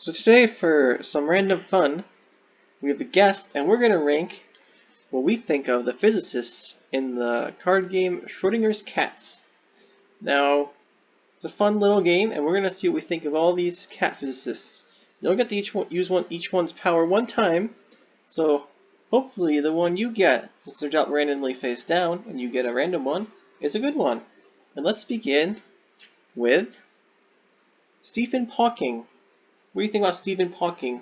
So today, for some random fun, we have a guest, and we're going to rank what we think of the physicists in the card game Schrödinger's Cats. Now, it's a fun little game, and we're going to see what we think of all these cat physicists. You'll get to use each one's power one time, so hopefully the one you get, since they're dealt randomly face down, and you get a random one, is a good one. And let's begin with Stephen Hawking. What do you think about Stephen Hawking?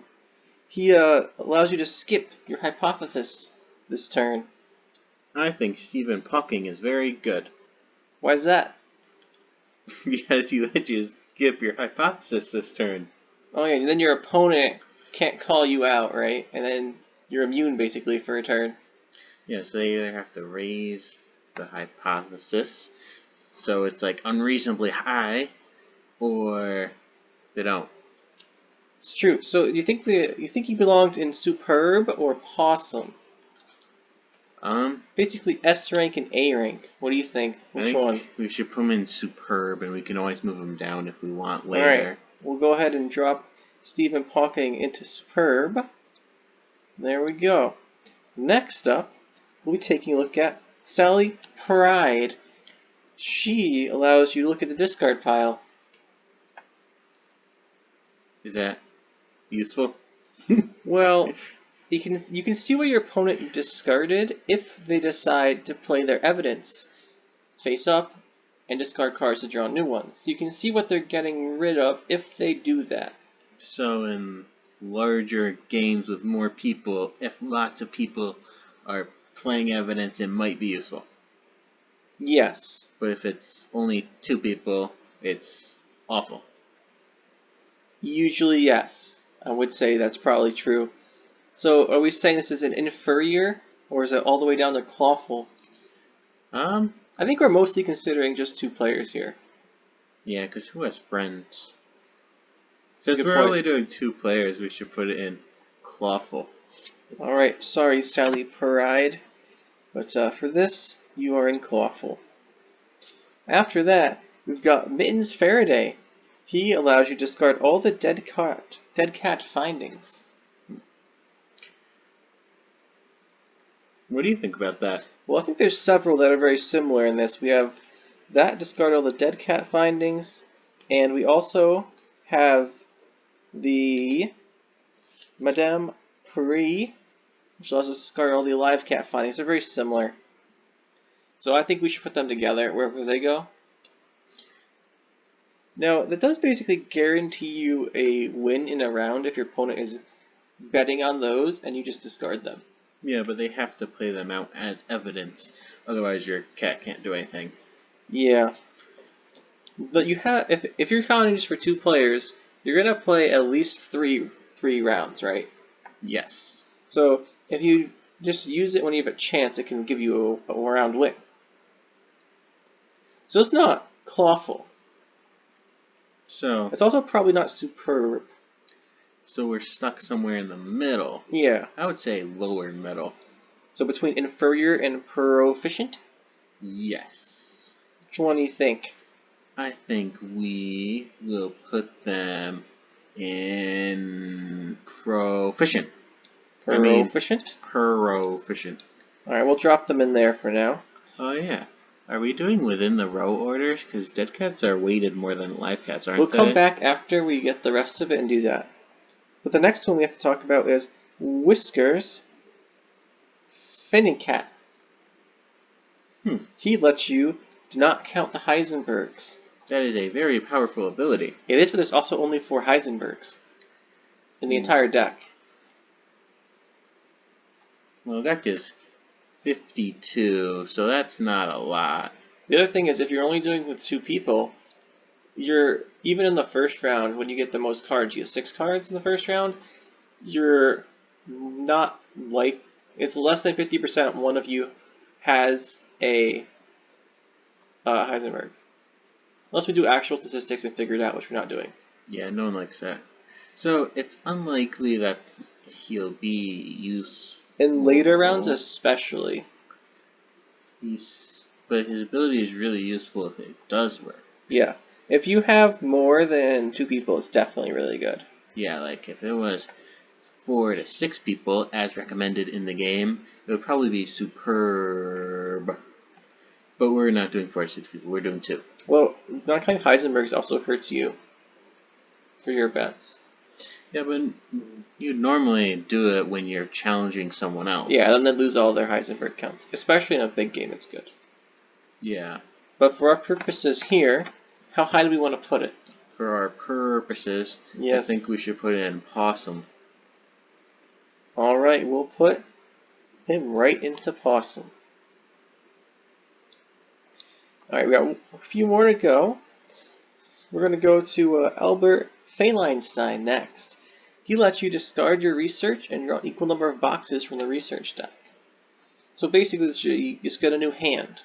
He allows you to skip your hypothesis this turn. I think Stephen Hawking is very good. Why is that? Because he let you skip your hypothesis this turn. Oh yeah, and then your opponent can't call you out, right? And then you're immune basically for a turn. Yeah, so they either have to raise the hypothesis, so it's like unreasonably high, or they don't. It's true. So you think he belongs in Superb or Possum? Basically S rank and A rank. What do you think? Which one? We should put him in Superb, and we can always move him down if we want later. Alright, we'll go ahead and drop Stephen Hawking into Superb. There we go. Next up, we'll be taking a look at Sally Pride. She allows you to look at the discard pile. Is that useful? Well, you can see what your opponent discarded if they decide to play their evidence face up and discard cards to draw new ones. So you can see what they're getting rid of if they do that. So in larger games with more people, if lots of people are playing evidence, it might be useful. Yes. But if it's only 2 people, it's awful. Usually yes. I would say that's probably true. So are we saying this is an inferior, or is it all the way down to clawful? I think we're mostly considering just 2 players here. Yeah, because who has friends? Since we're only doing 2 players, we should put it in clawful. Alright, sorry Sally Pride, but for this, you are in clawful. After that, we've got Mittens Faraday. He allows you to discard all the dead cat findings. What do you think about that? Well, I think there's several that are very similar in this. We have that, discard all the dead cat findings, and we also have the Madame Puri, which allows us to discard all the alive cat findings. They're very similar. So I think we should put them together wherever they go. Now, that does basically guarantee you a win in a round if your opponent is betting on those and you just discard them. Yeah, but they have to play them out as evidence. Otherwise, your cat can't do anything. Yeah. But you have, if you're counting just for 2 players, you're gonna play at least three rounds, right? Yes. So if you just use it when you have a chance, it can give you a round win. So it's not clawful. So it's also probably not superb. So we're stuck somewhere in the middle. Yeah. I would say lower middle. So between inferior and proficient? Yes. Which one do you think? I think we will put them in proficient. Proficient? Proficient. Alright, we'll drop them in there for now. Oh yeah. Are we doing within the row orders? Because dead cats are weighted more than live cats, aren't they? We'll come back after we get the rest of it and do that. But the next one we have to talk about is Whiskers Finnecat. He lets you do not count the Heisenbergs. That is a very powerful ability. It is, but there's also only 4 Heisenbergs in the entire deck. Well, the deck is 52, so that's not a lot. The other thing is, if you're only doing it with 2 people, you're, even in the first round, when you get the most cards, you have 6 cards in the first round, you're not like, it's less than 50% one of you has a Heisenberg. Unless we do actual statistics and figure it out, which we're not doing. Yeah, no one likes that. So it's unlikely that he'll be useful. In later rounds especially. But his ability is really useful if it does work. Yeah. If you have more than 2 people, it's definitely really good. Yeah, like if it was 4 to 6 people, as recommended in the game, it would probably be superb. But we're not doing 4 to 6 people, we're doing 2. Well, not counting Heisenberg's also hurts you for your bets. Yeah, but you normally do it when you're challenging someone else. Yeah, then they lose all their Heisenberg counts. Especially in a big game, it's good. Yeah. But for our purposes here, how high do we want to put it? For our purposes, Yes. I think we should put in possum. Alright, we'll put him right into possum. Alright, we got a few more to go. We're going to go to Albert Feinstein next. He lets you discard your research and draw an equal number of boxes from the research deck. So basically, you just get a new hand.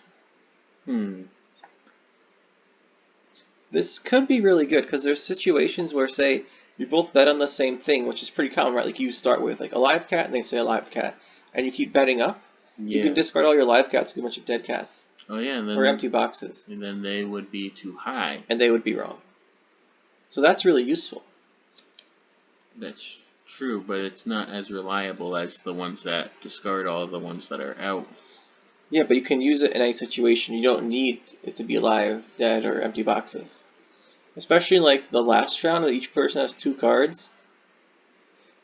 This could be really good because there's situations where, say, you both bet on the same thing, which is pretty common, right? Like you start with like a live cat and they say a live cat, and you keep betting up. Yeah. You can discard all your live cats and get a bunch of dead cats. Oh yeah, and then or empty boxes. And then they would be too high. And they would be wrong. So that's really useful. That's true, but it's not as reliable as the ones that discard all the ones that are out. Yeah, but you can use it in any situation. You don't need it to be live, dead, or empty boxes. Especially in like the last round, each person has 2 cards.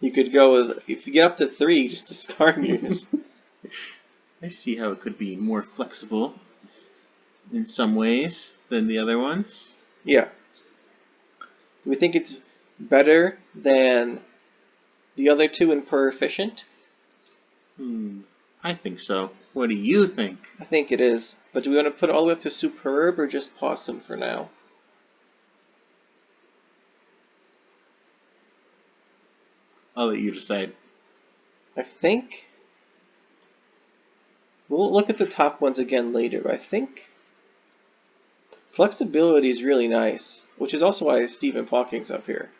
You could go with, if you get up to 3, just discard yours. I see how it could be more flexible in some ways than the other ones. Yeah. Do we think it's better than the other 2 in per efficient? I think so. What do you think? I think it is. But do we want to put it all the way up to superb or just possum for now? I'll let you decide. I think we'll look at the top ones again later, but I think flexibility is really nice, which is also why Stephen Hawking's up here.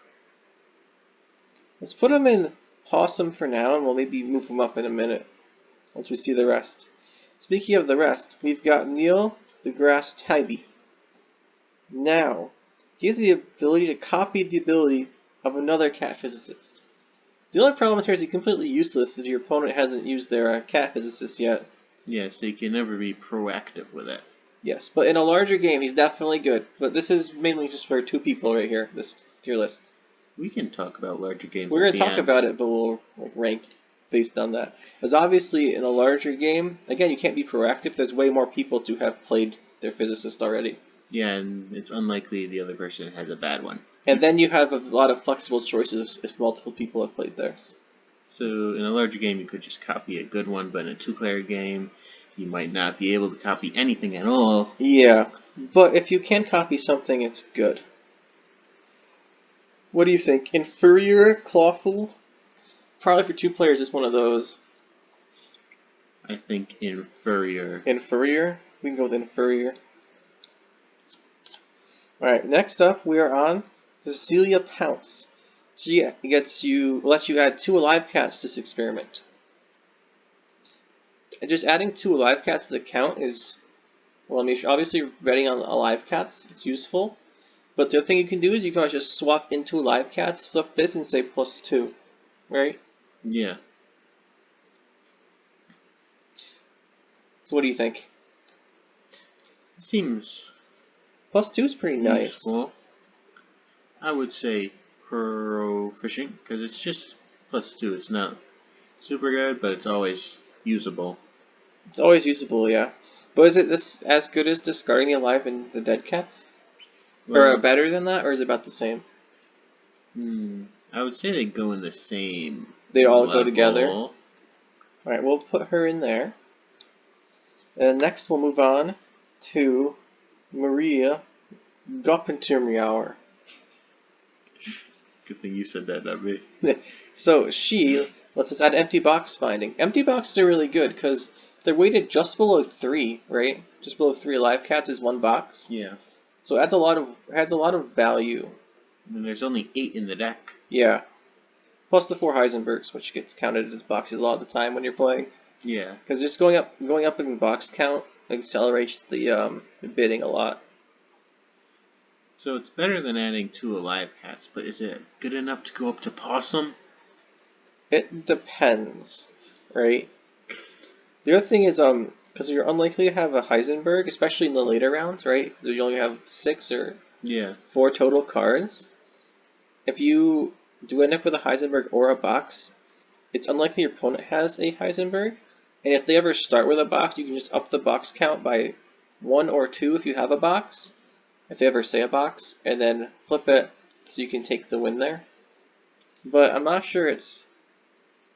Let's put him in possum for now, and we'll maybe move him up in a minute once we see the rest. Speaking of the rest, we've got Neil deGrasse Tyson. Now, he has the ability to copy the ability of another cat physicist. The only problem here is he's completely useless if your opponent hasn't used their cat physicist yet. Yeah, so you can never be proactive with it. Yes, but in a larger game, he's definitely good. But this is mainly just for 2 people right here, this tier list. We can talk about larger games. We're going to talk about it, but we'll rank based on that. Because obviously, in a larger game, again, you can't be proactive. There's way more people to have played their physicist already. Yeah, and it's unlikely the other person has a bad one. And then you have a lot of flexible choices if multiple people have played theirs. So in a larger game, you could just copy a good one, but in a 2-player game, you might not be able to copy anything at all. Yeah, but if you can copy something, it's good. What do you think? Inferior, Clawful? Probably for 2 players, it's one of those. I think inferior. Inferior? We can go with inferior. Alright, next up we are on Cecilia Pounce. She lets you add 2 alive cats to this experiment. And just adding 2 alive cats to the count is, well, I mean, obviously betting on alive cats, it's useful. But the other thing you can do is you can always just swap into alive cats, flip this, and say +2. Right? Yeah. So what do you think? It seems +2 is pretty nice. Useful. I would say proficient, because it's just +2. It's not super good, but it's always usable. It's always usable, yeah. But is it this as good as discarding the alive and the dead cats? Well, or better than that, or is it about the same? I would say they go in the same They all level. go together? Alright, we'll put her in there. And next we'll move on to Maria Goppenturmjauer. Good thing you said that, not me. So she lets us add empty box finding. Empty boxes are really good because they're weighted just below 3, right? Just below 3 alive cats is 1 box. Yeah. So it adds a lot of value. And there's only 8 in the deck. Yeah. Plus the 4 Heisenbergs, which gets counted as boxes a lot of the time when you're playing. Yeah. Because just going up in box count accelerates the bidding a lot. So it's better than adding 2 alive cats, but is it good enough to go up to possum? It depends, right? The other thing is, because you're unlikely to have a Heisenberg, especially in the later rounds, right? So you only have 6 or Yeah. 4 total cards. If you do end up with a Heisenberg or a box, it's unlikely your opponent has a Heisenberg. And if they ever start with a box, you can just up the box count by 1 or 2 if you have a box. If they ever say a box, and then flip it so you can take the win there. But I'm not sure it's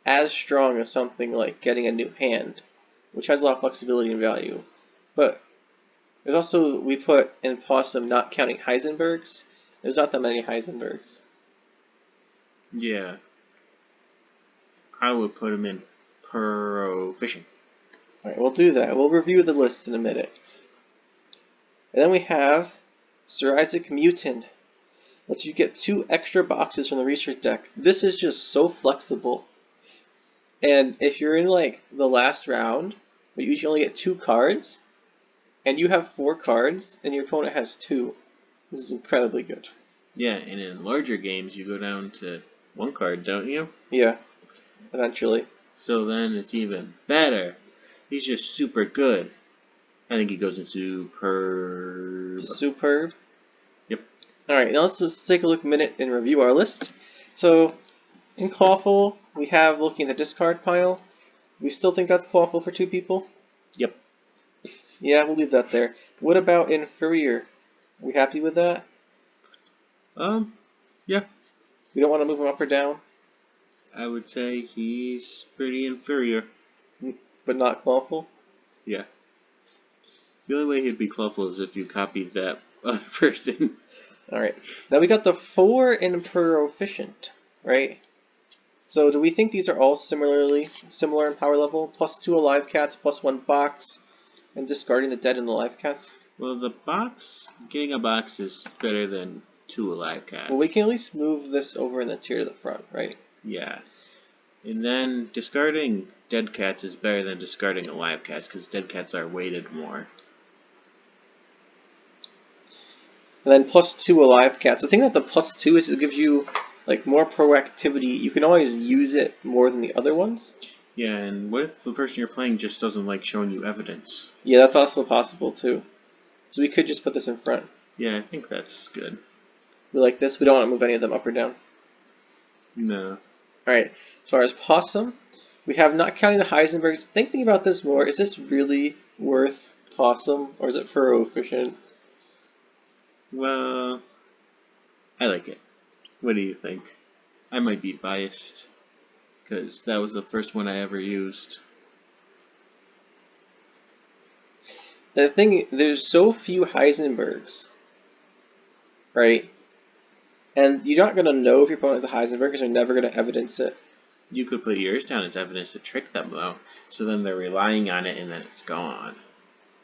as strong as something like getting a new hand, which has a lot of flexibility and value. But there's also, we put in Possum not counting Heisenbergs, there's not that many Heisenbergs. Yeah. I would put him in proficient. Alright, we'll do that. We'll review the list in a minute. And then we have Sir Isaac Newton. Lets you get 2 extra boxes from the research deck. This is just so flexible. And if you're in like the last round, but you usually only get 2 cards, and you have 4 cards, and your opponent has 2, this is incredibly good. Yeah, and in larger games you go down to 1 card, don't you? Yeah, eventually. So then it's even better. He's just super good. I think he goes in superb. Superb. Yep. Alright, now let's just take a look a minute and review our list. So, in Clawful, we have looking at the discard pile. We still think that's Clawful for 2 people? Yep. Yeah, we'll leave that there. What about Inferior? Are we happy with that? Yeah. We don't want to move him up or down, I would say he's pretty inferior. but not Clawful? Yeah. The only way he'd be clawful is if you copied that other person. Alright, now we got the 4 in Proficient, right? So do we think these are all similar in power level? Plus 2 alive cats, plus 1 box, and discarding the dead and alive cats? Well, getting a box is better than 2 alive cats. Well, we can at least move this over in the tier to the front, right? Yeah. And then discarding dead cats is better than discarding alive cats, because dead cats are weighted more. And then plus 2 alive cats. The thing about the plus 2 is it gives you like more proactivity. You can always use it more than the other ones. Yeah, and what if the person you're playing just doesn't like showing you evidence? Yeah, that's also possible too. So we could just put this in front. Yeah, I think that's good. We like this. We don't want to move any of them up or down. No. Alright, as far as Possum, we have not counting the Heisenbergs. Thinking about this more, is this really worth Possum, or is it Proficient? Well, I like it. What do you think? I might be biased, because that was the first one I ever used. The thing, there's so few Heisenbergs, right? And you're not going to know if your opponent has a Heisenberg because you're never going to evidence it. You could put yours down as evidence to trick them, though, so then they're relying on it and then it's gone.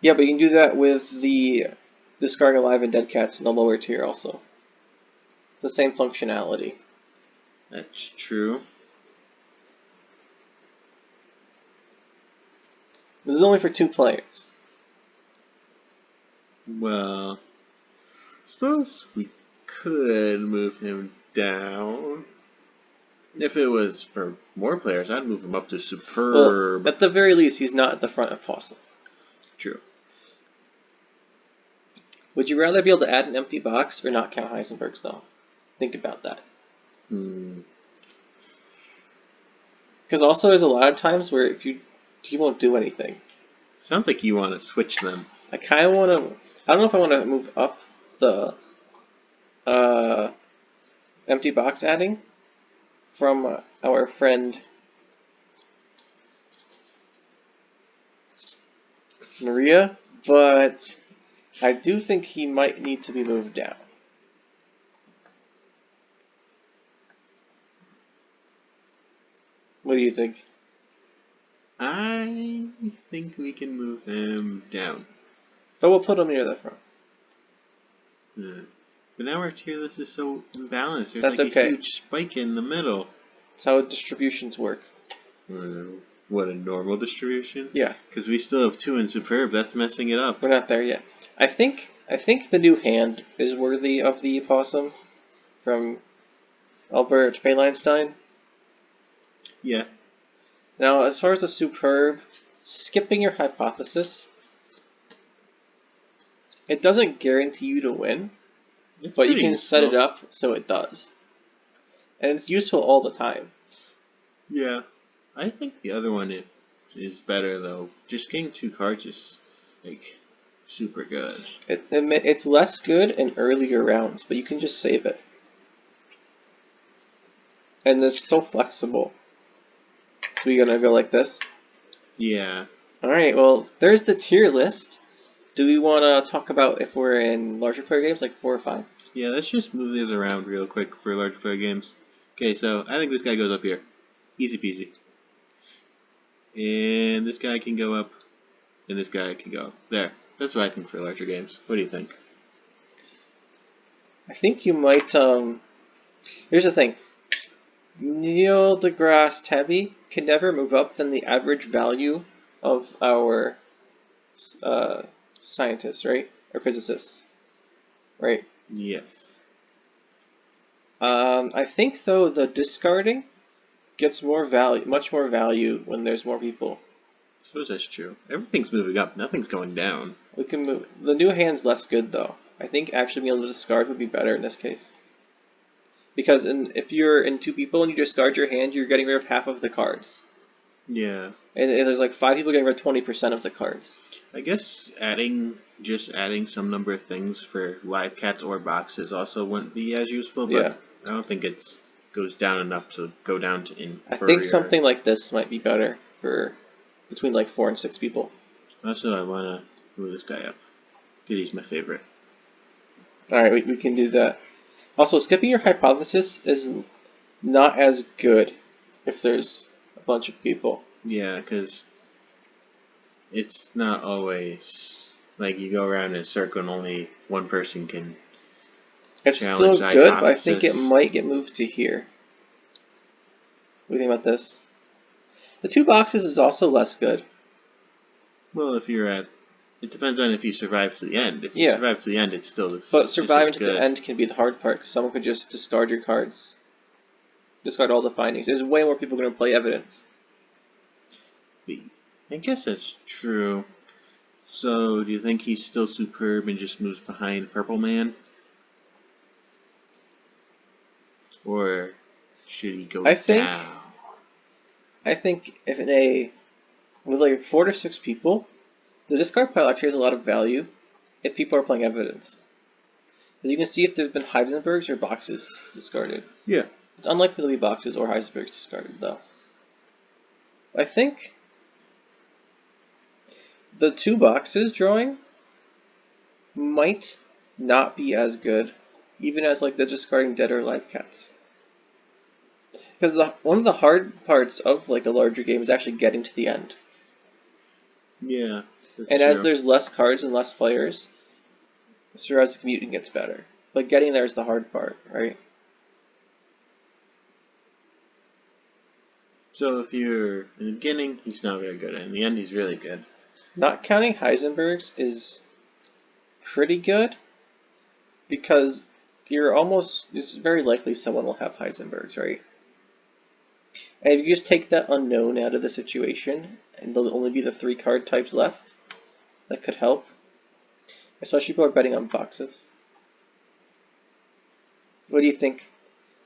Yeah, but you can do that with the discarding alive and dead cats in the lower tier also. It's the same functionality. That's true. This is only for 2 players. Well, suppose we could move him down. If it was for more players, I'd move him up to superb. Well, at the very least, he's not at the front of Possum. True. Would you rather be able to add an empty box or not count Heisenbergs, though? Think about that. Because also, there's a lot of times where if you won't do anything. Sounds like you want to switch them. I kind of want to. I don't know if I want to move up the empty box adding from our friend Maria, but I do think he might need to be moved down. What do you think? I think we can move him down. But we'll put him near the front. But now our tier list is so imbalanced. There's That's like okay. a huge spike in the middle. That's how distributions work. What, a normal distribution? Yeah. Because we still have 2 in superb. That's messing it up. We're not there yet. I think I think the new hand is worthy of the opossum from Albert Feinstein. Yeah. Now, as far as a superb, skipping your hypothesis, it doesn't guarantee you to win, It's but you pretty can set it useful. up so it does. And it's useful all the time. Yeah. I think the other one is better, though. Just getting 2 cards is, like, super good. It's less good in earlier rounds, but you can just save it. And it's so flexible. So we're gonna go like this? Yeah. Alright, well, there's the tier list. Do we want to talk about if we're in larger player games, like 4 or 5? Yeah, let's just move these around real quick for large player games. Okay, so I think this guy goes up here. Easy peasy. And this guy can go up, and this guy can go up. There. That's what I think for larger games. What do you think? I think you might, here's the thing. Neil deGrasse Tyson can never move up than the average value of our scientists, right? Or physicists, right? Yes. I think, though, the discarding gets more value, much more value when there's more people. I suppose that's true. Everything's moving up. Nothing's going down. We can move. The new hand's less good, though. I think actually being able to discard would be better in this case. Because if you're in 2 people and you discard your hand, you're getting rid of half of the cards. Yeah. And there's like 5 people getting rid of 20% of the cards. I guess just adding some number of things for live cats or boxes also wouldn't be as useful, but Yeah. I don't think it goes down enough to go down to inferior. I think something like this might be better for between like 4 and 6 people. Also, I want to move this guy up because he's my favorite. Alright, we can do that. Also, skipping your hypothesis is not as good if there's a bunch of people. Yeah, because it's not always like you go around in a circle and only one person can It's challenge still the good, but I think it hypothesis. might get moved to here. What do you think about this? The 2 boxes is also less good. Well, it depends on if you survive to the end. If you Yeah. survive to the end, it's still But just as surviving to good. the end can be the hard part, because someone could just discard your cards. Discard all the findings. There's way more people going to play evidence. I guess that's true. So, do you think he's still superb and just moves behind Purple Man? Or should he go I think down? if with like 4 to 6 people, the discard pile actually has a lot of value if people are playing evidence. As you can see, if there's been Heisenbergs or boxes discarded. Yeah. It's unlikely to be boxes or Heisenbergs discarded, though. I think the 2 boxes drawing might not be as good, even as like the discarding dead or alive cats. Because one of the hard parts of like a larger game is actually getting to the end. Yeah. That's And true. as there's less cards and less players, as the commuting gets better. But getting there is the hard part, right? So if you're in the beginning, he's not very good. In the end, he's really good. Not counting Heisenberg's is pretty good, because it's very likely someone will have Heisenberg's, right? And if you just take that unknown out of the situation, and there'll only be the 3 card types left, that could help. Especially people are betting on boxes. What do you think?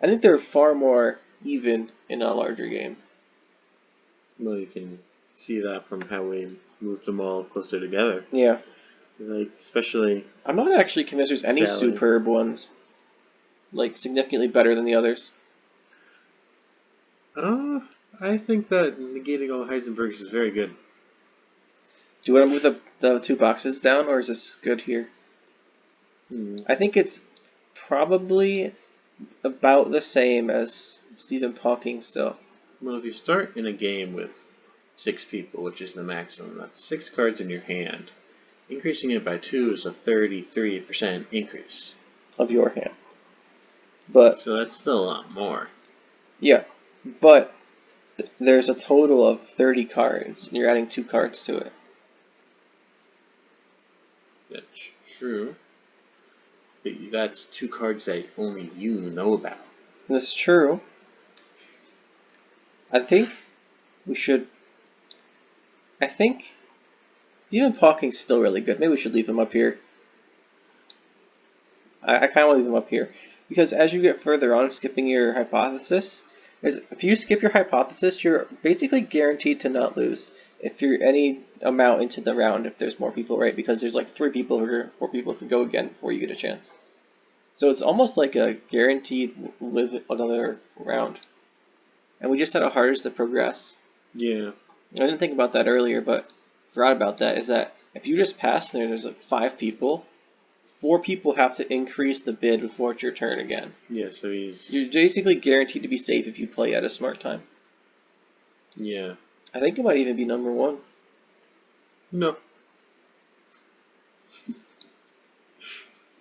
I think they're far more even in a larger game. Well, you can see that from how we moved them all closer together. Yeah. Like, especially... I'm not actually convinced there's any Sally. superb ones. Like, significantly better than the others. I think that negating all Heisenbergs is very good. Do you want to move the 2 boxes down, or is this good here? I think it's probably about the same as Stephen Hawking still. Well, if you start in a game with 6 people, which is the maximum, that's 6 cards in your hand. Increasing it by 2 is a 33% increase. Of your hand. But So that's still a lot more. yeah, but there's a total of 30 cards, and you're adding 2 cards to it. That's true. That's 2 cards that only you know about. That's true. I think Stephen Hawking's still really good. Maybe we should leave him up here. I kind of want to leave him up here. Because as you get further on, skipping your hypothesis, if you skip your hypothesis, you're basically guaranteed to not lose if you're any amount into the round if there's more people right, because there's like 3 people or 4 people can go again before you get a chance. So it's almost like a guaranteed live another round. And we just had a hardest to progress. Yeah. I didn't think about that earlier, but forgot about that, is that if you just pass and there's like 5 people, 4 people have to increase the bid before it's your turn again. Yeah, so You're basically guaranteed to be safe if you play at a smart time. Yeah. I think it might even be number 1. No.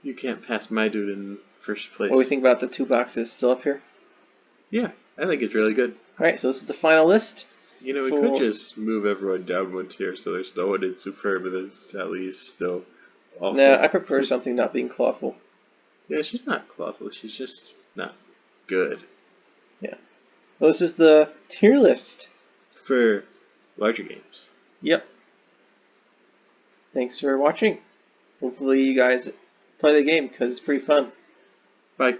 You can't pass my dude in first place. What do we think about the 2 boxes still up here? Yeah, I think it's really good. Alright, so this is the final list. You know, we could just move everyone down 1 tier so there's no one in Superb, but it's at least still awful. Nah, I prefer something not being clawful. Yeah, she's not clawful, she's just not good. Yeah. Well, this is the tier list. For larger games. Yep. Thanks for watching. Hopefully you guys play the game because it's pretty fun. Bye.